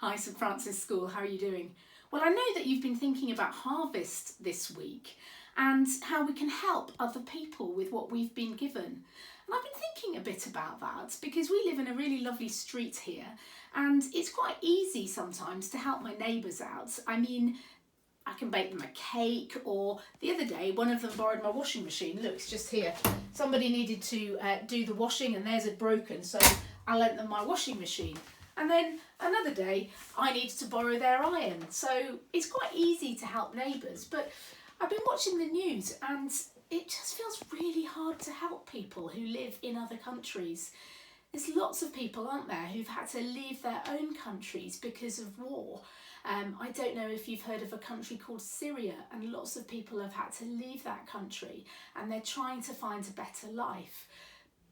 Hi, St Francis School, how are you doing? Well, I know that you've been thinking about Harvest this week and how we can help other people with what we've been given. And I've been thinking a bit about that because we live in a really lovely street here and it's quite easy sometimes to help my neighbours out. I mean, I can bake them a cake, or the other day one of them borrowed my washing machine. Look, it's just here. Somebody needed to do the washing and theirs had broken, so I lent them my washing machine. And then another day I needed to borrow their iron. So it's quite easy to help neighbours, but I've been watching the news and it just feels really hard to help people who live in other countries. There's lots of people, aren't there, who've had to leave their own countries because of war. I don't know if you've heard of a country called Syria, and lots of people have had to leave that country and they're trying to find a better life.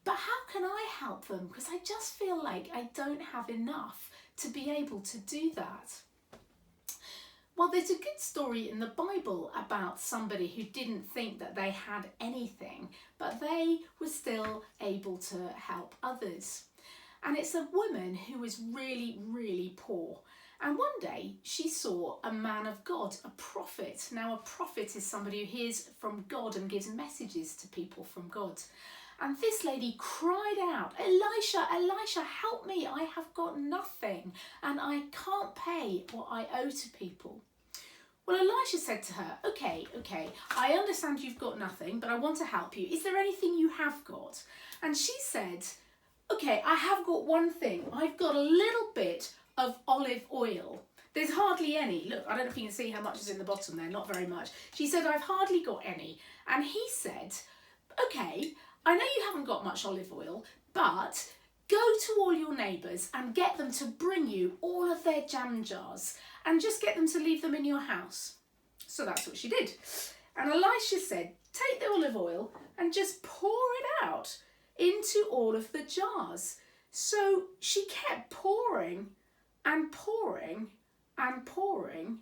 But how can I help them? Because I just feel like I don't have enough to be able to do that. Well, there's a good story in the Bible about somebody who didn't think that they had anything, but they were still able to help others. And it's a woman who was really, really poor. And one day she saw a man of God, a prophet. Now, a prophet is somebody who hears from God and gives messages to people from God. And this lady cried out, "Elisha, Elisha, help me, I have got nothing and I can't pay what I owe to people." Well, Elisha said to her, okay, I understand you've got nothing, but I want to help you. Is there anything you have got? And she said, okay, I have got one thing. I've got a little bit of olive oil. There's hardly any. Look, I don't know if you can see how much is in the bottom there, not very much. She said, I've hardly got any. And he said, okay, I know you haven't got much olive oil, but go to all your neighbours and get them to bring you all of their jam jars and just get them to leave them in your house. So that's what she did. And Elisha said, take the olive oil and just pour it out into all of the jars. So she kept pouring and pouring and pouring,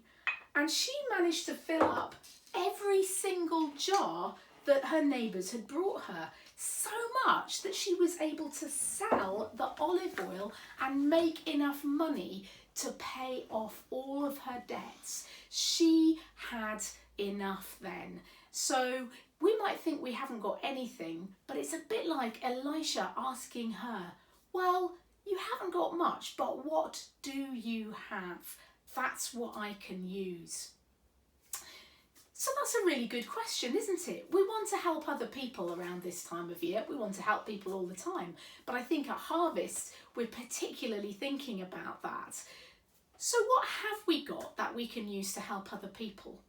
and she managed to fill up every single jar that her neighbours had brought her, so much that she was able to sell the olive oil and make enough money to pay off all of her debts. She had enough then. So we might think we haven't got anything, but it's a bit like Elisha asking her, well, you haven't got much, but what do you have? That's what I can use. So that's a really good question, isn't it? We want to help other people around this time of year. We want to help people all the time. But I think at Harvest, we're particularly thinking about that. So what have we got that we can use to help other people?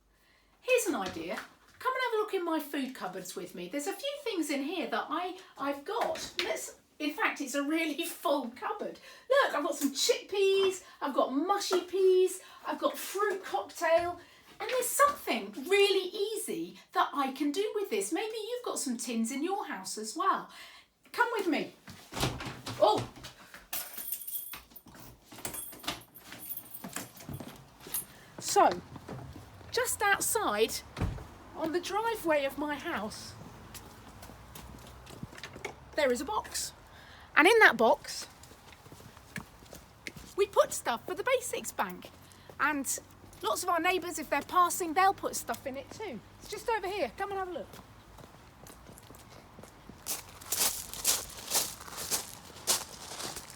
Here's an idea. Come and have a look in my food cupboards with me. There's a few things in here that I've got. In fact, it's a really full cupboard. Look, I've got some chickpeas, I've got mushy peas, I've got fruit cocktail. And there's something really easy that I can do with this. Maybe you've got some tins in your house as well. Come with me. Oh. So, just outside on the driveway of my house, there is a box. And in that box, we put stuff for the Basics Bank. And lots of our neighbours, if they're passing, they'll put stuff in it too. It's just over here. Come and have a look.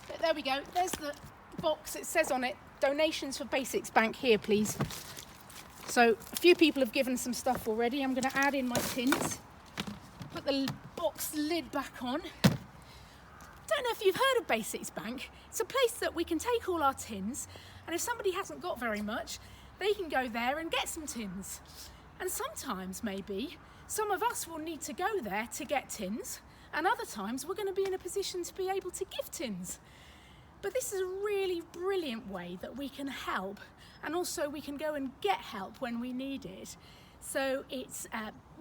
But there we go. There's the box. It says on it, donations for Basics Bank here, please. So a few people have given some stuff already. I'm going to add in my tins. Put the box lid back on. Don't know if you've heard of Basics Bank. It's a place that we can take all our tins, and if somebody hasn't got very much, they can go there and get some tins. And sometimes maybe some of us will need to go there to get tins, and other times we're going to be in a position to be able to give tins. But this is a really brilliant way that we can help, and also we can go and get help when we need it. So it's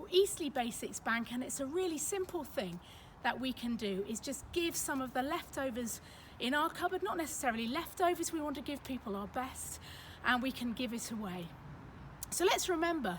Eastleigh Basics Bank, and it's a really simple thing that we can do is just give some of the leftovers in our cupboard, not necessarily leftovers, we want to give people our best, and we can give it away. So let's remember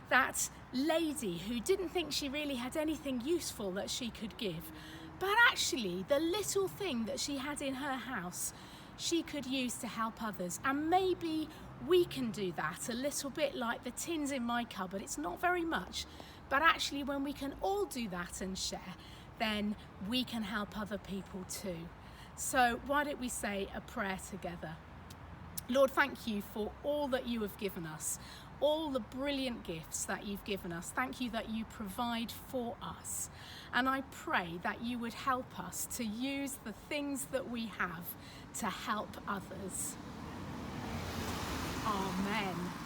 that lady who didn't think she really had anything useful that she could give, but actually the little thing that she had in her house she could use to help others. And maybe we can do that a little bit like the tins in my cupboard. It's not very much, but actually when we can all do that and share, then we can help other people too. So why don't we say a prayer together? Lord, thank you for all that you have given us, all the brilliant gifts that you've given us. Thank you that you provide for us. And I pray that you would help us to use the things that we have to help others. Amen.